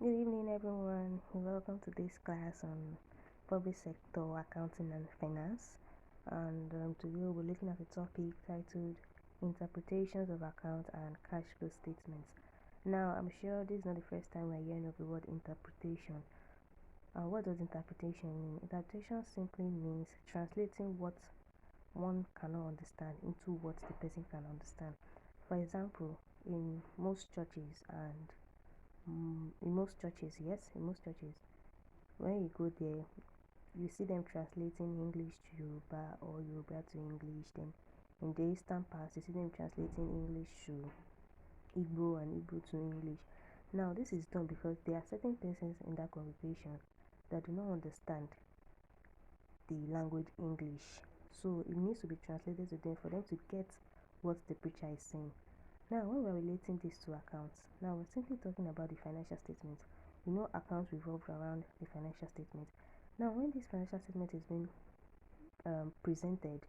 Good evening, everyone. Welcome to this class on public sector accounting and finance. And today we'll be looking at a topic titled Interpretations of Account and Cash Flow Statements. Now, I'm sure this is not the first time we're hearing of the word interpretation. What does interpretation mean? Interpretation simply means translating what one cannot understand into what the person can understand. For example, in most churches, in most churches, when you go there, you see them translating English to Yoruba or Yoruba to English. Then in the Eastern part, you see them translating English to Igbo and Igbo to English. Now, this is done because there are certain persons in that congregation that do not understand the language English. So it needs to be translated to them for them to get what the preacher is saying. Now, when we're relating this to accounts, now we're simply talking about the financial statement. You know, accounts revolve around the financial statement. Now, when this financial statement is being presented,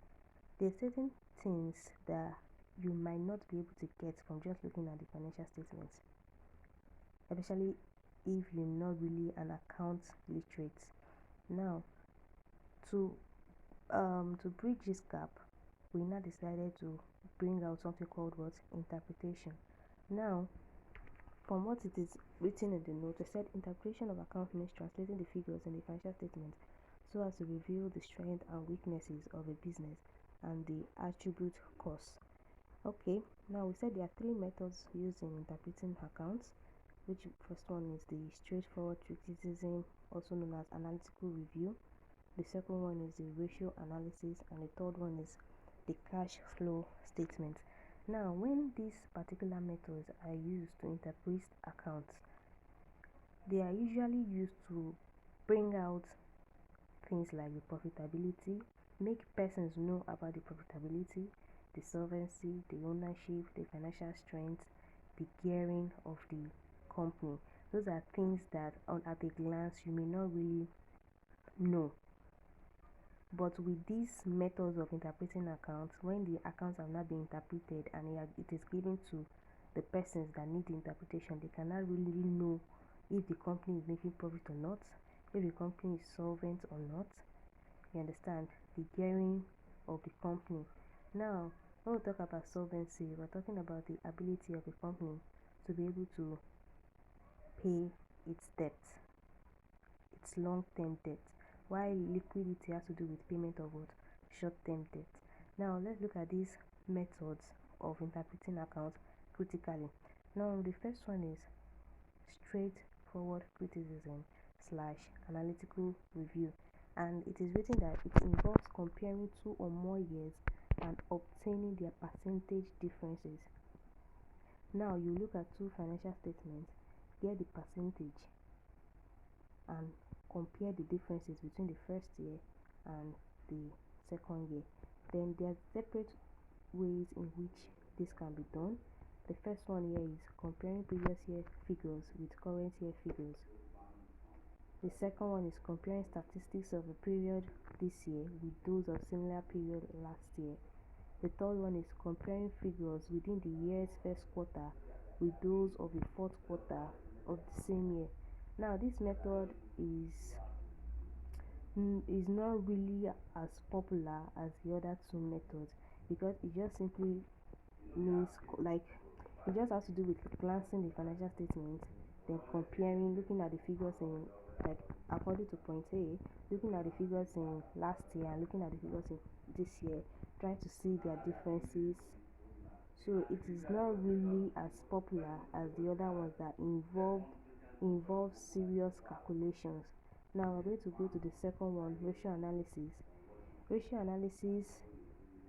there are certain things that you might not be able to get from just looking at the financial statements, especially if you're not really an account literate. Now, to bridge this gap, we now decided to bring out something called what? Interpretation. Now, from what it is written in the note, I said interpretation of account means translating the figures in the financial statement so as to reveal the strengths and weaknesses of a business and the attribute costs. Okay, now we said there are three methods used in interpreting accounts, which first one is the straightforward criticism, also known as analytical review. The second one is the ratio analysis, and the third one is the cash flow statement. Now, when these particular methods are used to interpret accounts, they are usually used to bring out things like the profitability, make persons know about the profitability, the solvency, the ownership, the financial strength, the gearing of the company. Those are things that at a glance you may not really know. But with these methods of interpreting accounts, when the accounts have not been interpreted and it is given to the persons that need the interpretation, they cannot really know if the company is making profit or not, if the company is solvent or not. You understand? The gearing of the company. Now, when we talk about solvency, we're talking about the ability of the company to be able to pay its debt, its long-term debt, while liquidity has to do with payment of what? Short-term debt. Now, let's look at these methods of interpreting accounts critically. Now, the first one is straightforward criticism / analytical review, and it is written that it involves comparing two or more years and obtaining their percentage differences. Now, you look at two financial statements, get the percentage, and compare the differences between the first year and the second year. Then there are separate ways in which this can be done. The first one here is comparing previous year figures with current year figures. The second one is comparing statistics of a period this year with those of similar period last year. The third one is comparing figures within the year's first quarter with those of the fourth quarter of the same year. Now, this method is not really as popular as the other two methods because it just simply means like it just has to do with glancing the financial statement, then comparing, looking at the figures in, like according to point A, looking at the figures in last year and looking at the figures in this year, trying to see their differences. So it is not really as popular as the other ones that involve serious calculations. Now we're going to go to the second one, ratio analysis. Ratio analysis,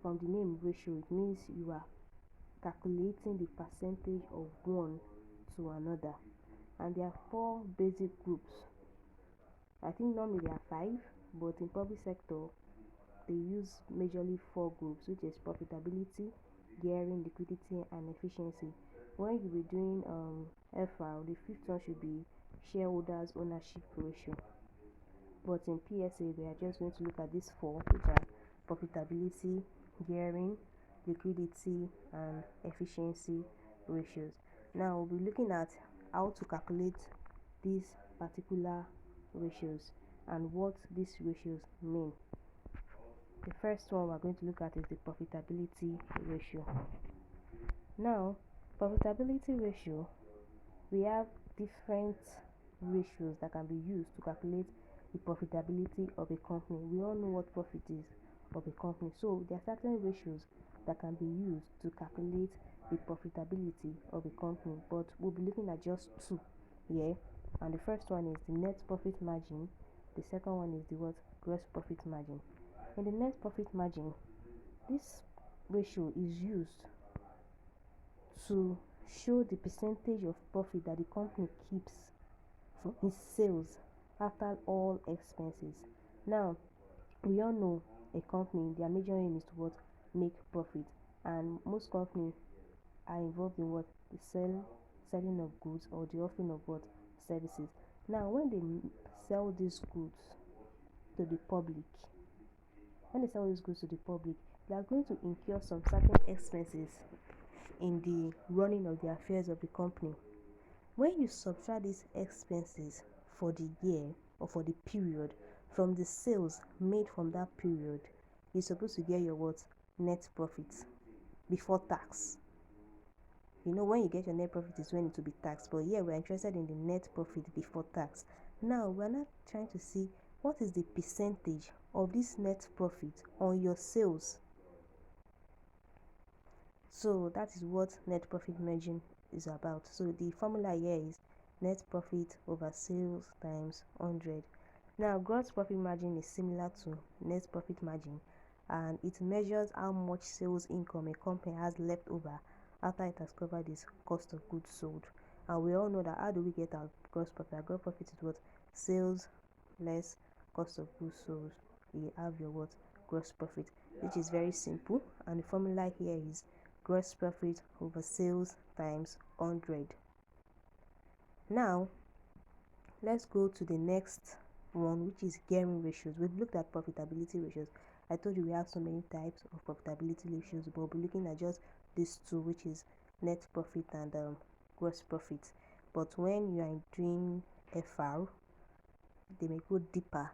from the name ratio, it means you are calculating the percentage of one to another, and there are four basic groups. I think normally there are five, but in public sector they use majorly four groups, which is profitability, gearing, liquidity, and efficiency. When you be doing FR, the fifth one should be shareholders ownership ratio. But in PSA, we are just going to look at these four, which are profitability, gearing, liquidity, and efficiency ratios. Now we'll be looking at how to calculate these particular ratios and what these ratios mean. The first one we're going to look at is the profitability ratio. Now, profitability ratio, we have different ratios that can be used to calculate the profitability of a company. We all know what profit is of a company, so there are certain ratios that can be used to calculate the profitability of a company, but we'll be looking at just two here. And the first one is the net profit margin. The second one is the what? Gross profit margin. In the net profit margin, this ratio is used to show the percentage of profit that the company keeps from its sales after all expenses. Now, we all know a company, their major aim is to what? Make profit, and most companies are involved in what? The selling of goods or the offering of what? Services. Now, when they sell these goods to the public, they are going to incur some certain expenses in the running of the affairs of the company. When you subtract these expenses for the year or for the period from the sales made from that period, you're supposed to get your what? Net profit before tax. You know, when you get your net profit is when it will be taxed, but here we're interested in the net profit before tax. Now, we're not trying to see what is the percentage of this net profit on your sales. So that is what net profit margin is about. So the formula here is net profit over sales times 100. Now, gross profit margin is similar to net profit margin, and it measures how much sales income a company has left over after it has covered its cost of goods sold. And we all know that how do we get our gross profit? Our gross profit is what? Sales less cost of goods sold. You have your what? Gross profit, which is very simple, and the formula here is gross profit over sales times 100. Now, let's go to the next one, which is gearing ratios. We've looked at profitability ratios. I told you we have so many types of profitability ratios, but we'll be looking at just these two, which is net profit and gross profit. But when you are doing FR, they may go deeper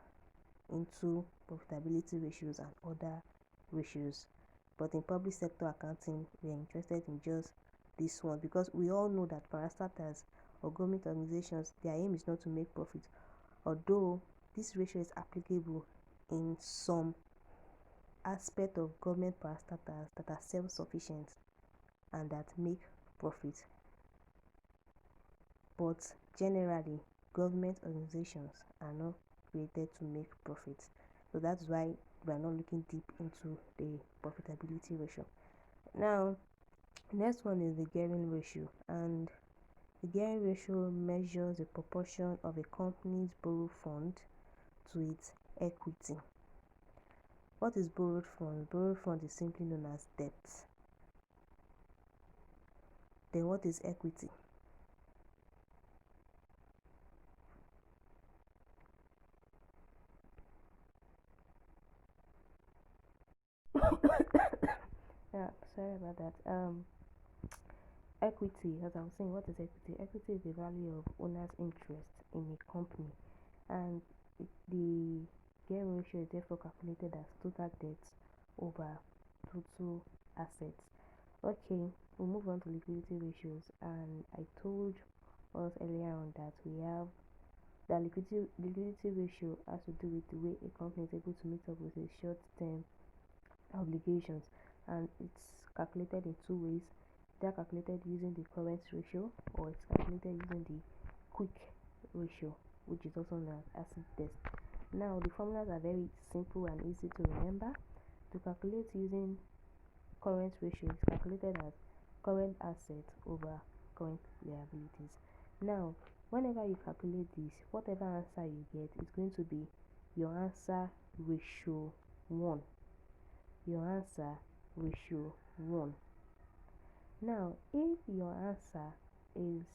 into profitability ratios and other ratios. But in public sector accounting, we are interested in just this one because we all know that parastatals or government organizations, their aim is not to make profit, although this ratio is applicable in some aspect of government parastatals that are self-sufficient and that make profit. But generally, government organizations are not created to make profit. So that's why we are not looking deep into the profitability ratio. Now, next one is the gearing ratio, and the gearing ratio measures the proportion of a company's borrowed fund to its equity. What is borrowed fund? Borrowed fund is simply known as debt. Then what is equity? Yeah, sorry about that. Equity, as I was saying, what is equity? Equity is the value of owner's interest in a company, and the gearing ratio is therefore calculated as total debt over total assets. Okay, we'll move on to liquidity ratios, and I told us earlier on that we have the liquidity ratio has to do with the way a company is able to meet up with its short-term obligations, and it's calculated in two ways. They're calculated using the current ratio, or it's calculated using the quick ratio, which is also known as acid test. Now, the formulas are very simple and easy to remember. To calculate using current ratio, is calculated as current assets over current liabilities. Now, whenever you calculate this, whatever answer you get is going to be your answer ratio 1. Your answer ratio 1. Now, if your answer is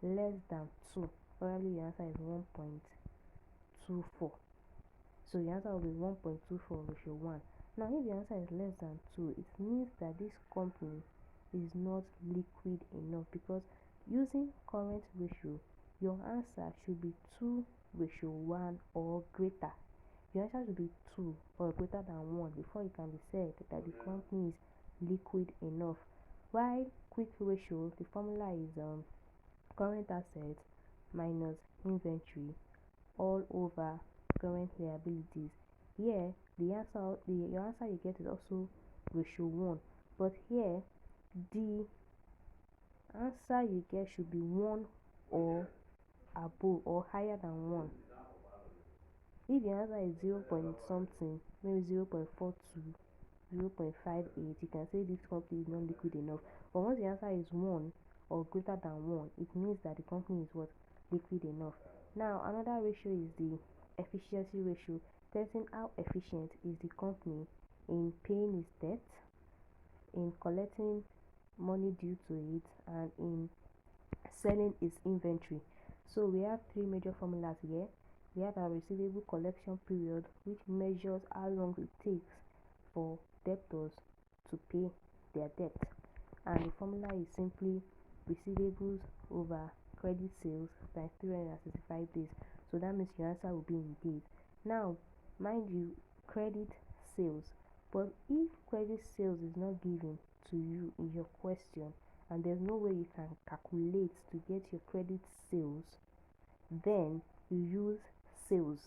less than 2, probably your answer is 1.24. So your answer will be 1.24 ratio 1. Now, if your answer is less than 2, it means that this company is not liquid enough, because using current ratio, your answer should be 2:1 or greater. Your answer should be 2 or greater than 1 before it can be said that the company is liquid enough. While quick ratio, the formula is current assets minus inventory all over current liabilities. Here, your answer you get is also ratio 1, but here the answer you get should be 1 or above or higher than 1. If the answer is 0 point something, maybe 0.42, 0.58, you can say this company is not liquid enough. But once the answer is 1 or greater than 1, it means that the company is what? Liquid enough. Now, another ratio is the efficiency ratio, testing how efficient is the company in paying its debt, in collecting money due to it, and in selling its inventory. So we have three major formulas here. We have our receivable collection period, which measures how long it takes for debtors to pay their debt, and the formula is simply receivables over credit sales times 365 days. So that means your answer will be in days. Now, mind you, credit sales, but if credit sales is not given to you in your question and there's no way you can calculate to get your credit sales, then you use sales.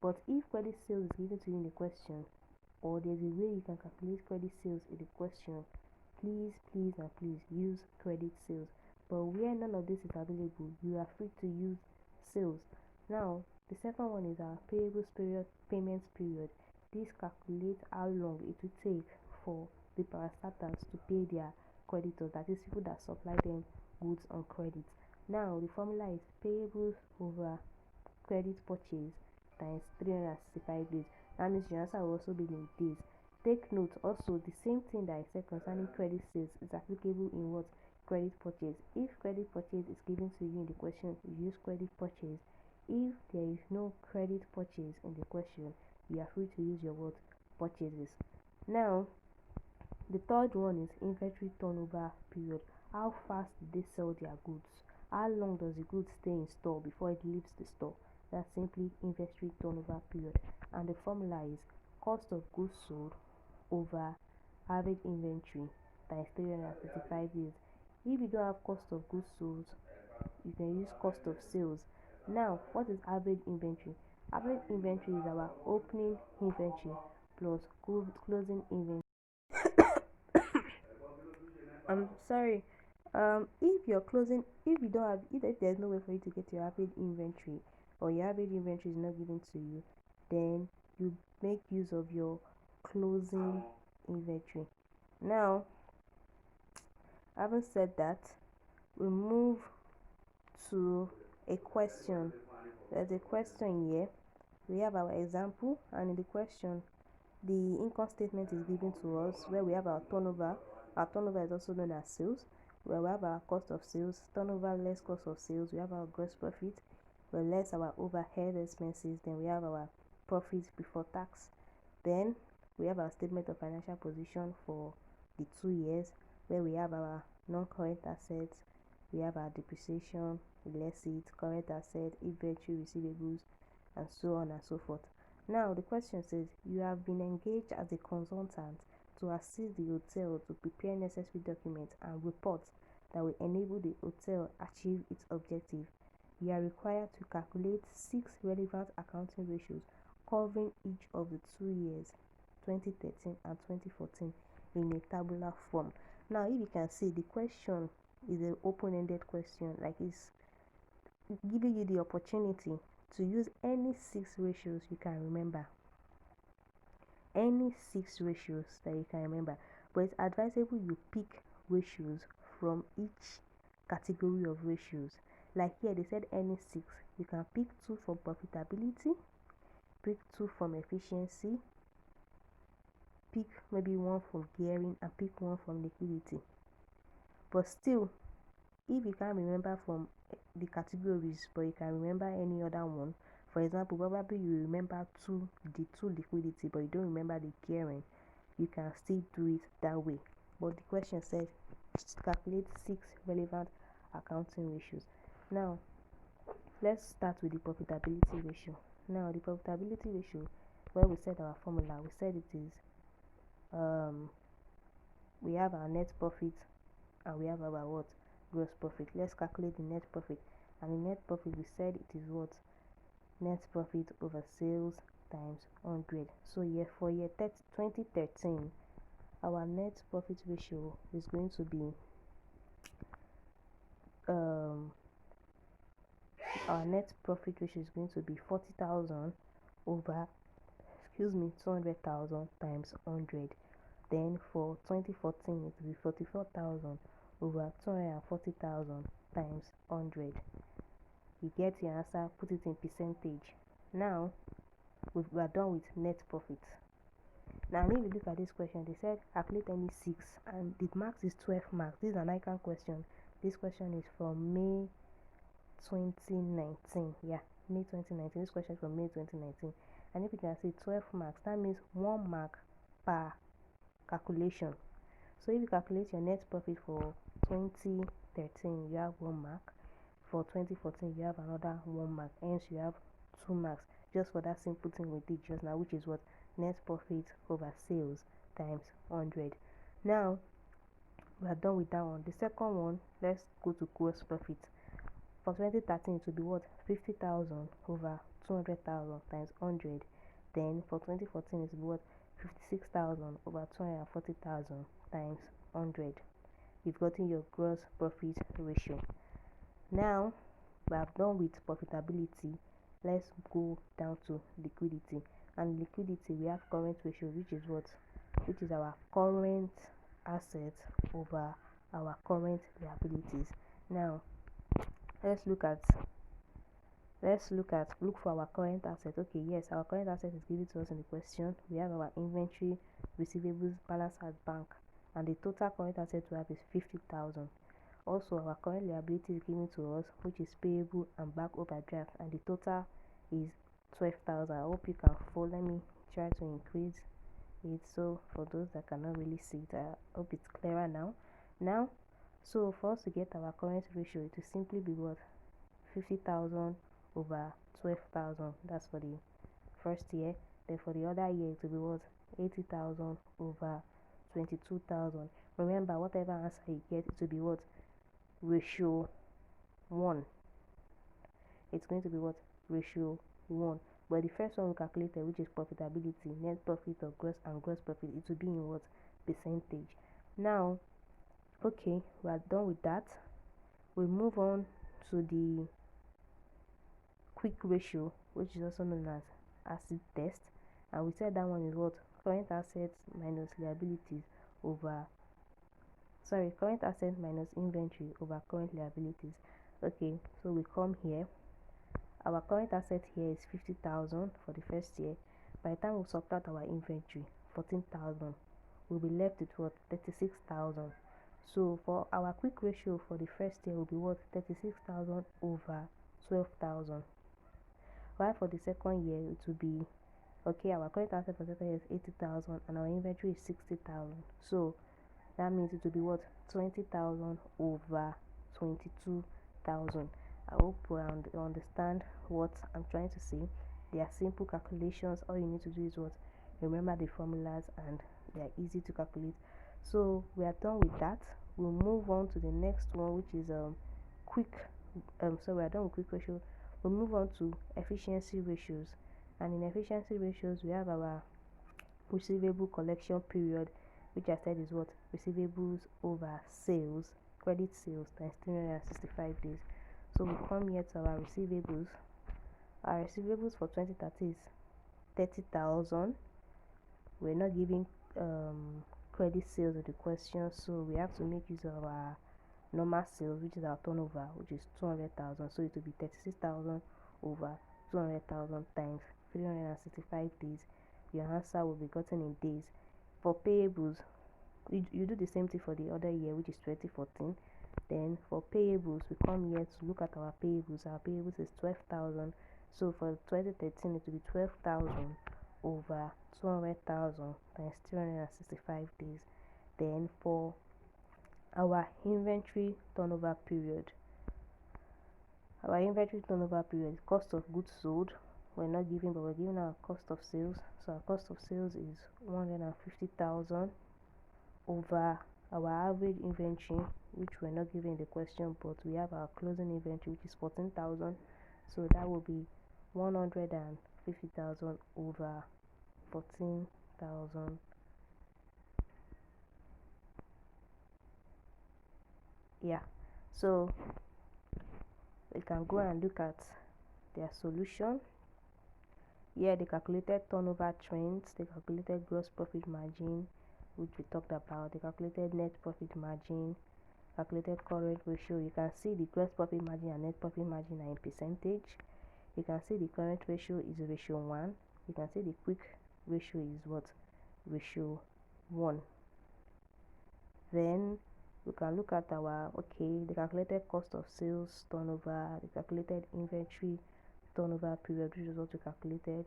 But if credit sales is given to you in the question, or there's a way you can calculate credit sales in the question, please use credit sales. But where none of this is available, you are free to use sales. Now, the second one is our payables period, payments period. This calculates how long it will take for the parastatals to pay their creditors, that is, people that supply them goods on credit. Now, the formula is payables over credit purchase times 365 days. That means your answer will also be in days. Take note also, the same thing that I said concerning credit sales is applicable in what? Credit purchase. If credit purchase is given to you in the question, you use credit purchase. If there is no credit purchase in the question, you are free to use your what? Purchases. Now, the third one is inventory turnover period. How fast did they sell their goods? How long does the goods stay in store before it leaves the store? That's simply inventory turnover period. And the formula is cost of goods sold over average inventory times 365 days. If you don't have cost of goods sold, you can use cost of sales. Now, what is average inventory? Average inventory is our opening inventory plus closing inventory. I'm sorry. If you don't have, if there's no way for you to get your average inventory, or your average inventory is not given to you, then you make use of your closing inventory. Now, having said that, we move to a question. There's a question here. We have our example, and in the question, the income statement is given to us where we have our turnover. Our turnover is also known as sales, where we have our cost of sales, turnover less cost of sales. We have our gross profit, where less our overhead expenses. Then we have our profits before tax. Then we have our statement of financial position for the 2 years, where we have our non-current assets, we have our depreciation, less it, current asset, inventory, receivables, and so on and so forth. Now, the question says, you have been engaged as a consultant to assist the hotel to prepare necessary documents and reports that will enable the hotel achieve its objective. You are required to calculate 6 relevant accounting ratios covering each of the 2 years, 2013 and 2014, in a tabular form. Now, if you can see, the question is an open-ended question, like it's giving you the opportunity to use any 6 ratios you can remember. Any 6 ratios that you can remember. But it's advisable you pick ratios from each category of ratios. Like here, they said any 6. You can pick 2 from profitability, pick 2 from efficiency, pick maybe 1 from gearing, and pick 1 from liquidity. But still, if you can't remember from the categories, but you can remember any other one, for example, probably you remember the 2 liquidity, but you don't remember the gearing, you can still do it that way. But the question said calculate 6 relevant accounting ratios. Now let's start with the profitability ratio. Now the profitability ratio, where we said our formula, we said it is we have our net profit and we have our what, gross profit. Let's calculate the net profit. And the net profit, we said it is what, net profit over sales times 100. So here for year 2013, our net profit ratio is going to be our net profit ratio is going to be 40,000 over 200,000 times 100. Then for 2014 it will be 44,000 over 240,000 times 100. You get your answer, put it in percentage. Now we are done with net profit. Now if you look at this question, they said calculate any 6 and the marks is 12 marks. This is an icon question. This question is from May 2019. Yeah, May 2019. This question is from May 2019. And if you can see 12 marks, that means 1 mark per calculation. So if you calculate your net profit for 2013, you have 1 mark. For 2014, you have another 1 mark. Hence, you have 2 marks just for that simple thing we did just now, which is what, net profit over sales times 100. Now we are done with that one. The second one, let's go to gross profit. For 2013, it will be what, 50,000 over 200,000 times 100. Then for 2014, it will be what, 56,000 over 240,000 times 100. You've gotten your gross profit ratio. Now we are done with profitability. Let's go down to liquidity. And liquidity, we have current ratio, which is what, which is our current assets over our current liabilities. Now look for our current asset. Okay, yes, our current asset is given to us in the question. We have our inventory, receivables, balance at bank, and the total current asset we have is 50,000. Also, our current liability is given to us, which is payable and back overdraft, and the total is 12,000. I hope you can follow. Let me try to increase it so for those that cannot really see it, I hope it's clearer now. So for us to get our current ratio, it will simply be what, 50,000 over 12,000. That's for the first year. Then for the other year, it will be what, 80,000 over 22,000. Remember, whatever answer you get, it will be what, ratio 1. It's going to be what, ratio 1. But the first one we calculated, which is profitability, net profit or gross profit, it will be in what, percentage. Now okay, we are done with that. We move on to the quick ratio, which is also known as acid test, and we said that one is what, current assets minus liabilities over current assets minus inventory over current liabilities. Okay, so we come here. Our current asset here is 50,000 for the first year. By the time we subtract our inventory, 14,000, we'll be left with what, 36,000. So for our quick ratio for the first year will be what, 36,000 over 12,000. While for the second year it will be, okay, our current asset for the second year is 80,000 and our inventory is 60,000. So that means it will be what, 20,000 over 22,000. I hope you understand what I'm trying to say. They are simple calculations. All you need to do is what, remember the formulas, and they are easy to calculate. So we are done with that. We'll move on to the next one, which is quick. So we are done with quick ratio. We'll move on to efficiency ratios, and in efficiency ratios we have our receivable collection period, which I said is what, receivables over sales, credit sales times 365 days. So we come here to our receivables. Our receivables for 2030 is 30,000. We're not giving credit sales with the question, so we have to make use of our normal sales, which is our turnover, which is 200,000. So it will be 36,000 over 200,000 times 365 days. Your answer will be gotten in days. For payables, you do the same thing for the other year, which is 2014. Then for payables, we come here to look at our payables. Our payables is 12,000. So for 2013, it will be 12,000 over 200,000 times 365 days. Then for our inventory turnover period. Our inventory turnover period, cost of goods sold, we're not giving, but we're giving our cost of sales. So our cost of sales is 150,000 over our average inventory, which we're not giving the question, but we have our closing inventory, which is 14,000. So that will be 150,000 over 14,000. Yeah, so we can go and look at their solution. Here they calculated turnover trends, they calculated gross profit margin, which we talked about, they calculated net profit margin, calculated current ratio. You can see the gross profit margin and net profit margin are in percentage. You can see the current ratio is ratio 1. You can see the quick ratio is what? Ratio 1. Then we can look at our, they calculated cost of sales turnover, they calculated inventory turnover period, which is what we calculated,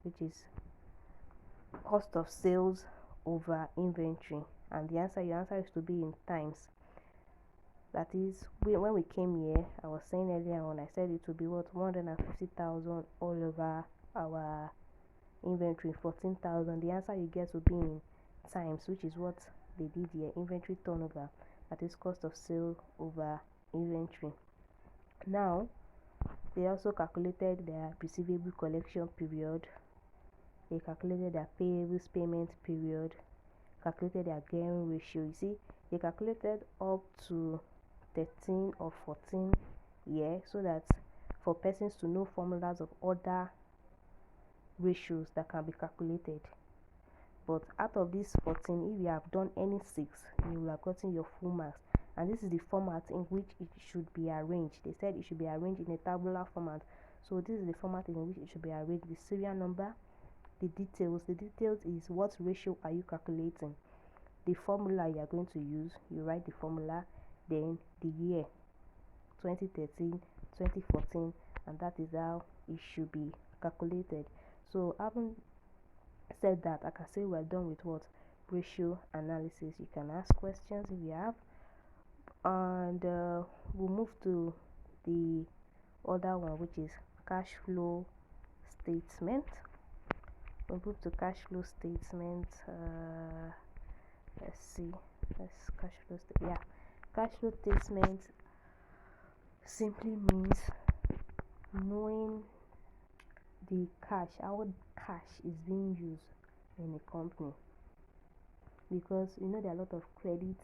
which is cost of sales over inventory. And your answer is to be in times. That is, when we came here, I was saying earlier on, I said it would be what? 150,000 all over our inventory, 14,000. The answer you get will be in times, which is what they did here, inventory turnover. That is cost of sale over inventory. Now, they also calculated their receivable collection period. They calculated their payables payment period, calculated their gearing ratio. You see, they calculated up to 13 or 14 here, so that for persons to know formulas of other ratios that can be calculated. But out of these 14, if you have done any 6, you will have gotten your full marks. And this is the format in which it should be arranged. They said it should be arranged in a tabular format. So this is the format in which it should be arranged. The serial number, the details. The details is what ratio are you calculating. The formula you are going to use, you write the formula, then the year, 2013, 2014, and that is how it should be calculated. So having said that, I can say we're done with what? Ratio analysis. You can ask questions if you have, and we'll move to the other one, which is cash flow statement. We'll move to cash flow statement. Let's see. Cash flow statement. Yeah, cash flow statement simply means knowing the cash, how cash is being used in a company, because there are a lot of credit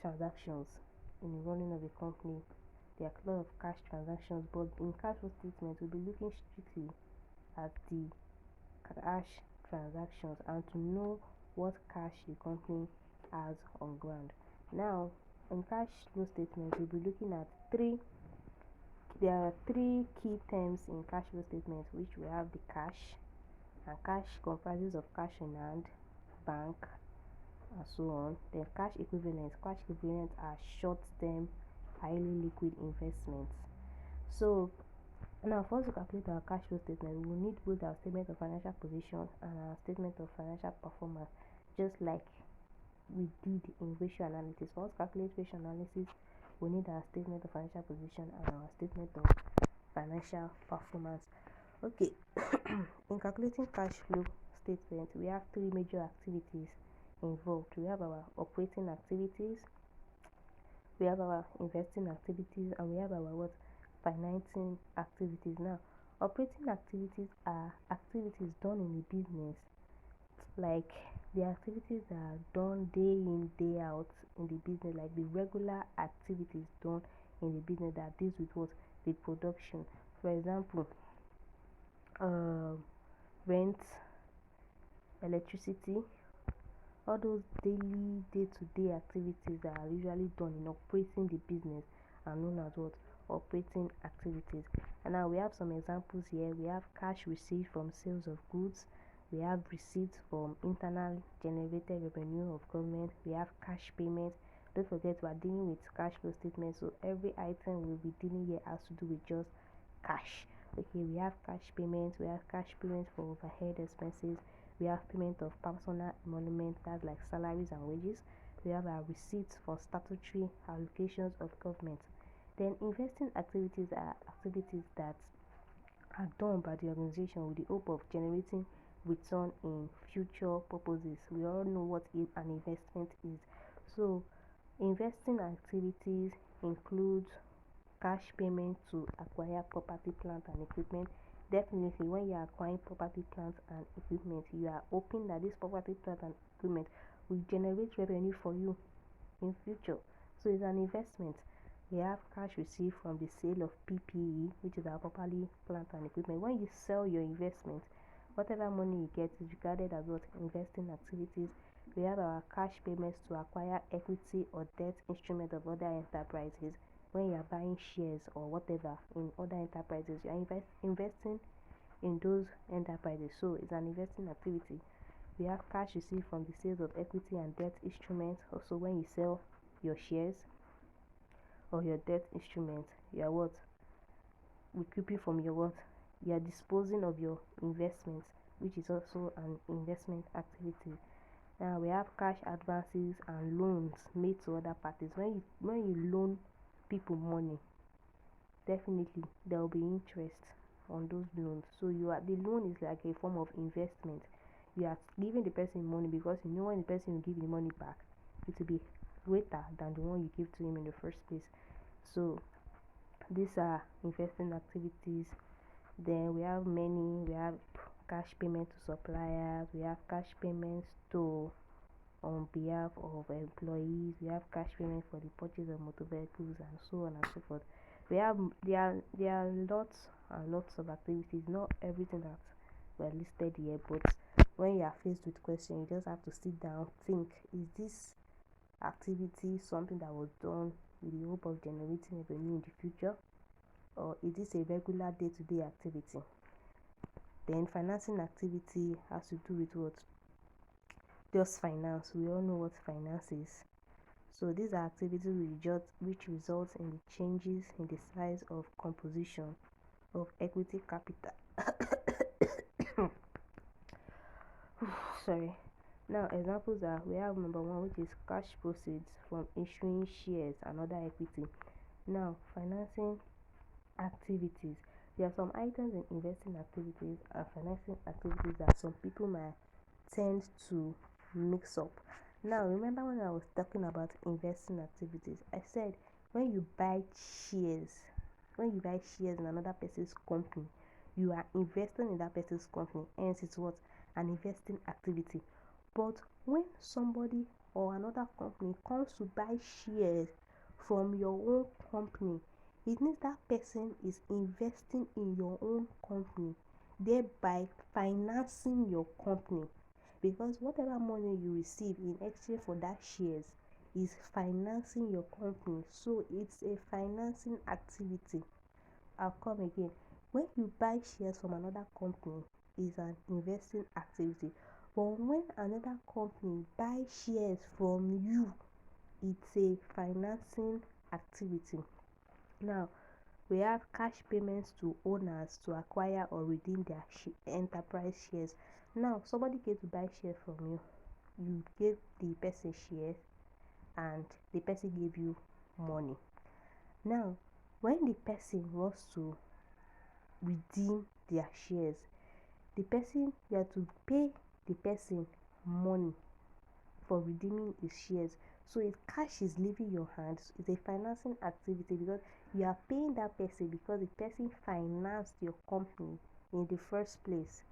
transactions in the running of a company. There are a lot of cash transactions, but in cash flow statement we'll be looking strictly at the cash transactions and to know what cash the company has on ground. Now, in cash flow statement we'll be looking at there are 3 key terms in cash flow statement, which we have the cash, and cash comprises of cash in hand, bank, and so on. Then cash equivalents. Cash equivalents are short-term, highly liquid investments. So now, for us to calculate our cash flow statement, we will need both our statement of financial position and our statement of financial performance, just like we did in ratio analysis. For us to calculate ratio analysis, we need our statement of financial position and our statement of financial performance. Okay, in calculating cash flow statement, we have 3 major activities involved. We have our operating activities, we have our investing activities, and we have our financing activities. Now, operating activities are activities done in the business, like the activities that are done day in, day out in the business, like the regular activities done in the business that deals with what? The production. For example, rent, electricity, all those daily, day-to-day activities that are usually done in operating the business are known as what? Operating activities. And now we have some examples here. We have cash received from sales of goods. We have receipts from internal generated revenue of government. We have cash payments. Don't forget, we are dealing with cash flow statement, so every item we'll be dealing here has to do with just cash. Okay, we have cash payments. We have cash payments for overhead expenses. We have payment of personal emolument, that's like salaries and wages. we have our receipts for statutory allocations of government. Then investing activities are activities that are done by the organization with the hope of generating return in future purposes. We all know what an investment is. So investing activities include cash payment to acquire property, plant and equipment. Definitely when you are acquiring property, plant and equipment, you are hoping that this property, plant and equipment will generate revenue for you in future. So it's an investment. We have cash received from the sale of PPE, which is our property, plant and equipment. When you sell your investment, whatever money you get is regarded as what investing activities. We have our cash payments to acquire equity or debt instrument of other enterprises. When you are buying shares or whatever in other enterprises, you are investing in those enterprises. So it's an investing activity. We have cash received from the sales of equity and debt instruments. Also, when you sell your shares or your debt instruments, you are what? Recouping from your what? You are disposing of your investments, which is also an investment activity. Now we have cash advances and loans made to other parties. When you loan people money, definitely there will be interest on those loans. So the loan is like a form of investment. You are giving the person money because you know when the person will give you the money back, it will be greater than the one you give to him in the first place. So these are investing activities. Then we have cash payment to suppliers, we have cash payments to on behalf of employees, we have cash payment for the purchase of motor vehicles and so on and so forth. There are lots and lots of activities, not everything that were listed here, but when you are faced with question, you just have to sit down, think, is this activity something that was done with the hope of generating revenue in the future, or is this a regular day-to-day activity? Then financing activity has to do with what? Just finance. We all know what finance is. So these are activities which results in the changes in the size of composition of equity capital. Sorry. Now examples are, we have number one, which is cash proceeds from issuing shares and other equity. Now financing activities, there are some items in investing activities and financing activities that some people might tend to mix up. Now remember when I was talking about investing activities, I said when you buy shares in another person's company, you are investing in that person's company, hence it's what? An investing activity. But when somebody or another company comes to buy shares from your own company, it means that person is investing in your own company, thereby financing your company, because whatever money you receive in exchange for that shares is financing your company. So it's a financing activity. I'll come again. When you buy shares from another company, is an investing activity. But when another company buys shares from you, it's a financing activity. Now we have cash payments to owners to acquire or redeem their enterprise shares. Now somebody came to buy shares from you, you gave the person shares and the person gave you money. Now when the person wants to redeem their shares, you have to pay the person money for redeeming his shares. So if cash is leaving your hands, it's a financing activity because you are paying that person because the person financed your company in the first place.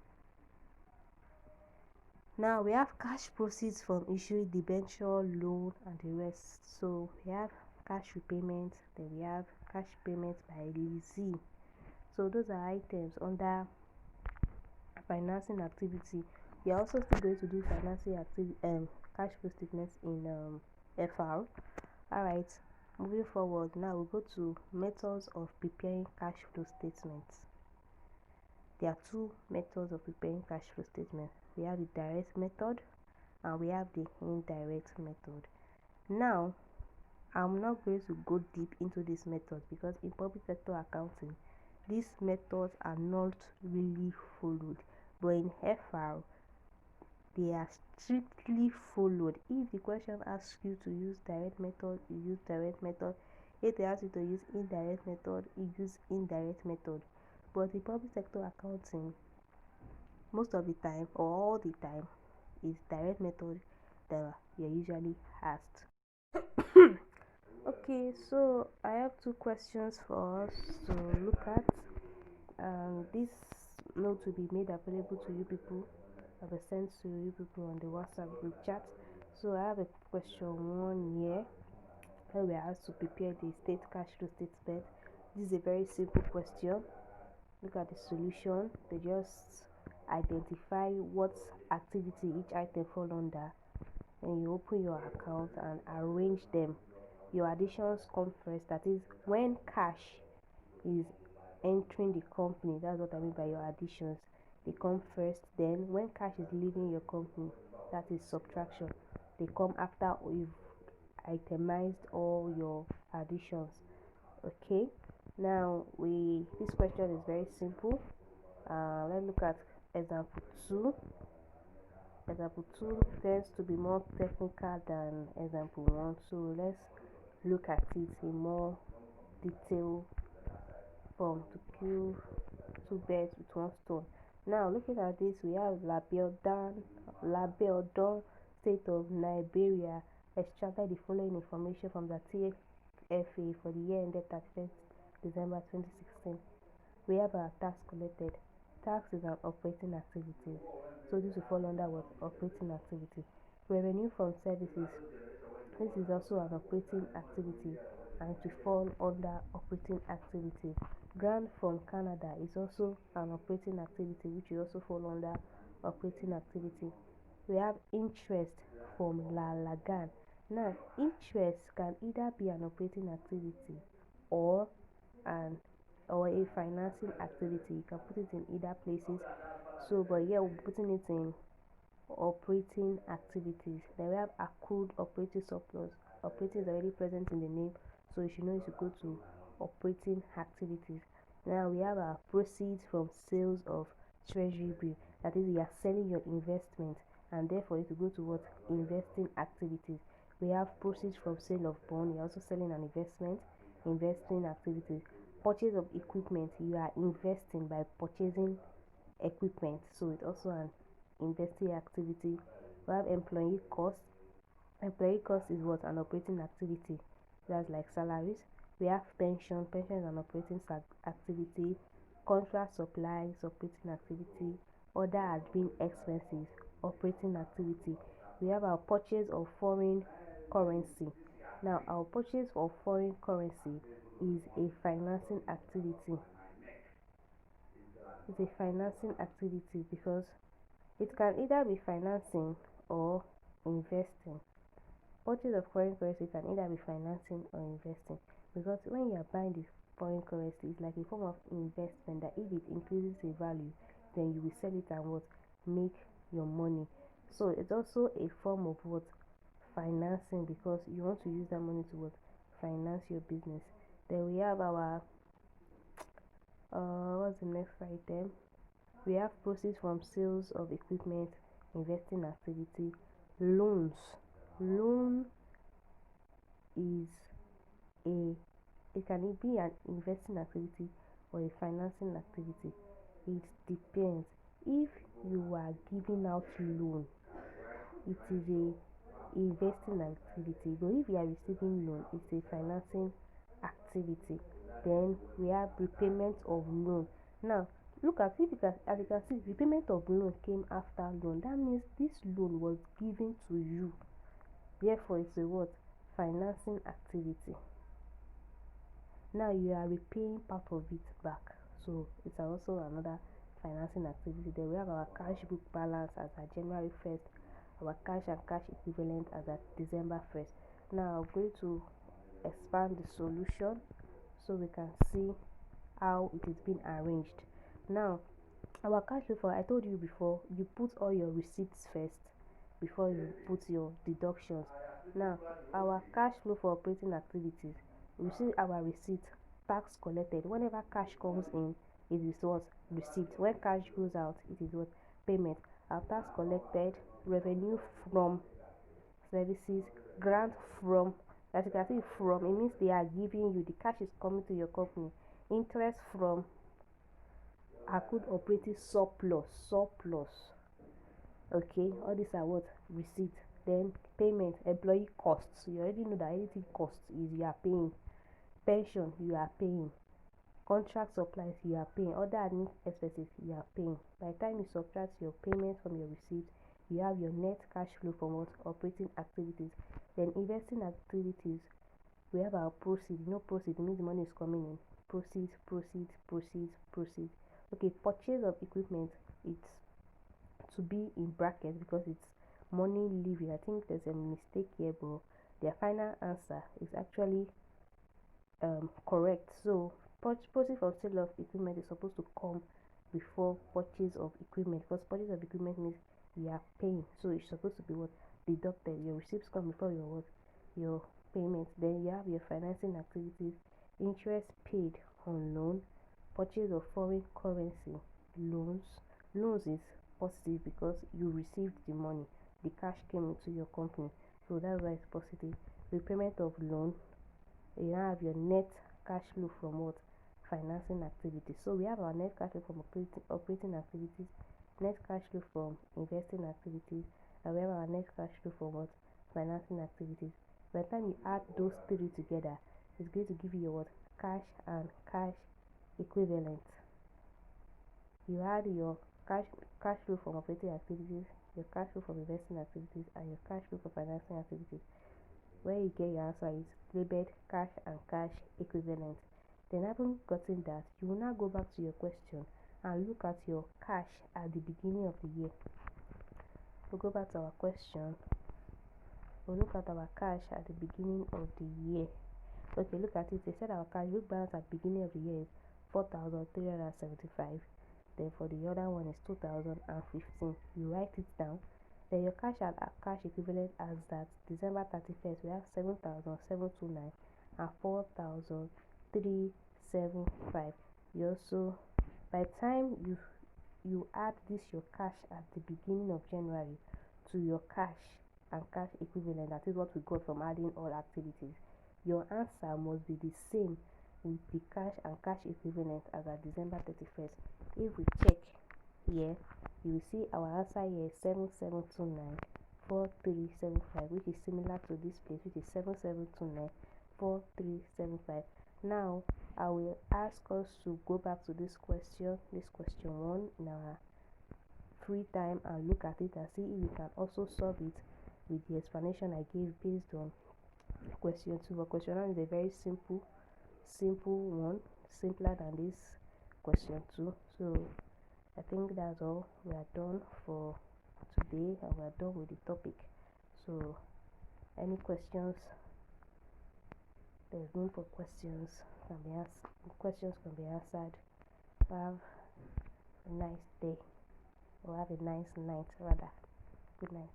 Now we have cash proceeds from issuing debenture, loan and the rest. So we have cash repayment, then we have cash payment by lessee. So those are items under financing activity. We are also still going to do financing activity cash flow statements in FR. Alright, moving forward, now we'll go to methods of preparing cash flow statements. There are two methods of preparing cash flow statements. We have the direct method and we have the indirect method. Now I'm not going to go deep into this method because in public sector accounting these methods are not really followed, but in FR They are strictly followed. If the question asks you to use direct method, you use direct method. If they ask you to use indirect method, you use indirect method. But the public sector accounting, most of the time or all the time, is direct method that you're usually asked. Okay, so I have two questions for us to look at. This note will be made available to you people. I will send to you people on the WhatsApp group chat. So I have a question one here where we are asked to prepare the state cash flow statement. This is a very simple question. Look at the solution. They just identify what activity each item fall under. Then you open your account and arrange them. Your additions come first. That is when cash is entering the company. That's what I mean by your additions. They come first. Then when cash is leaving your company, that is subtraction. They come after you've itemized all your additions. Okay, now this question is very simple. Let's look at example 2. Example 2 tends to be more technical than example 1, so let's look at it in more detail form to kill two birds with one stone. Now looking at this, we have Labeldan State of Liberia extracted the following information from the TFA for the year ended 31st December 2016. We have our tax collected. Tax is an operating activity, so this will fall under what? Operating activity. Revenue from services, this is also an operating activity and to fall under operating activity. Grant from Canada is also an operating activity which will also fall under operating activity. We have interest from Lalagan. Now, interest can either be an operating activity or an or a financing activity. You can put it in either places. So, but here we're putting it in operating activities. Then we have accrued operating surplus. Operating is already present in the name, so you should know you should go to operating activities. Now we have our proceeds from sales of treasury bill. That is, you are selling your investment, and therefore you to go to what? Investing activities. We have proceeds from sale of bond. You're also selling an investment. Investing activities. Purchase of equipment. You are investing by purchasing equipment, so it's also an investing activity. We have employee costs. Employee cost is what? An operating activity. That's like salaries. We have pension. Pension is an operating activity. Contract supplies, operating activity. Other admin expenses, operating activity. We have our purchase of foreign currency. Now, our purchase of foreign currency is a financing activity. It's a financing activity because it can either be financing or investing. Purchase of foreign currency can either be financing or investing, because when you are buying this foreign currency, it's like a form of investment that if it increases in value, then you will sell it and what? Make your money. So it's also a form of what? Financing, because you want to use that money to what? Finance your business. Then we have our what's the next item? We have proceeds from sales of equipment, investing activity. Loans. Loan is a it can be an investing activity or a financing activity. It depends. If you are giving out loan, it is a investing activity. But if you are receiving loan, it's a financing activity. Then we have repayment of loan. Now look at it, as you can see, repayment of loan came after loan. That means this loan was given to you. Therefore, it's a what? Financing activity. Now you are repaying part of it back. So it's also another financing activity. Then we have our cash book balance as at January 1st, our cash and cash equivalent as at December 1st. Now I'm going to expand the solution so we can see how it is being arranged. Now our cash flow, for I told you before, you put all your receipts first before you put your deductions. Now our cash flow for operating activities, we see our receipt, tax collected. Whenever cash comes in, it is what? Receipt. When cash goes out, it is what? Payment. our tax collected, revenue from services, grant from. As you can see, from, it means they are giving you, the cash is coming to your company. Interest from, accrued operating surplus. Okay, all these are what? Receipt. Then payment, employee costs. You already know that anything costs is you are paying. Pension, you are paying. Contract supplies, you are paying. Other admin expenses, you are paying. By the time you subtract your payment from your receipt, you have your net cash flow from what? Operating activities. Then investing activities, we have our proceeds. You know, proceeds means the money is coming in. Proceeds. Okay, purchase of equipment, it's to be in brackets because it's money leaving. I think there's a mistake here, but their final answer is actually correct. So proceeds from sale of equipment is supposed to come before purchase of equipment, because purchase of equipment means you are paying, so it's supposed to be what? Deducted. Your receipts come before your what? Your payment. Then you have your financing activities, interest paid on loan, purchase of foreign currency, loans is positive because you received the money, the cash came into your company, so that's why it's positive. Repayment of loan, you have your net cash flow from what? Financing activities. So we have our net cash flow from operating activities, net cash flow from investing activities, and we have our net cash flow from what? Financing activities. By the time you add those three together, it's going to give you your what? Cash and cash equivalent. You add your cash flow from operating activities, your cash flow from investing activities, and your cash flow from financing activities. Where you get your answer is labeled cash and cash equivalent. Then, having gotten that, you will now go back to your question and look at your cash at the beginning of the year. We'll go back to our question. We'll look at our cash at the beginning of the year. Okay, look at it. They said our cash book balance at the beginning of the year is 4,375. Then for the other one is 2,015. You write it down. Then your cash and cash equivalent as that December 31st, we have 7,729 and 4,375. You also, by the time you add this your cash at the beginning of January to your cash and cash equivalent, that is what we got from adding all activities, your answer must be the same with the cash and cash equivalent as at December 31st. If we check here, you will see our answer here is 77294375, which is similar to this place, which is 77294375. Now I will ask us to go back to this question 1 in our free time and look at it and see if we can also solve it with the explanation I gave based on question 2. But question 1 is a very simple one, simpler than this question 2. So I think that's all. We are done for today and we are done with the topic. So any questions? There's room for questions. Questions can be answered. Have a nice day, or have a nice night rather. Good night.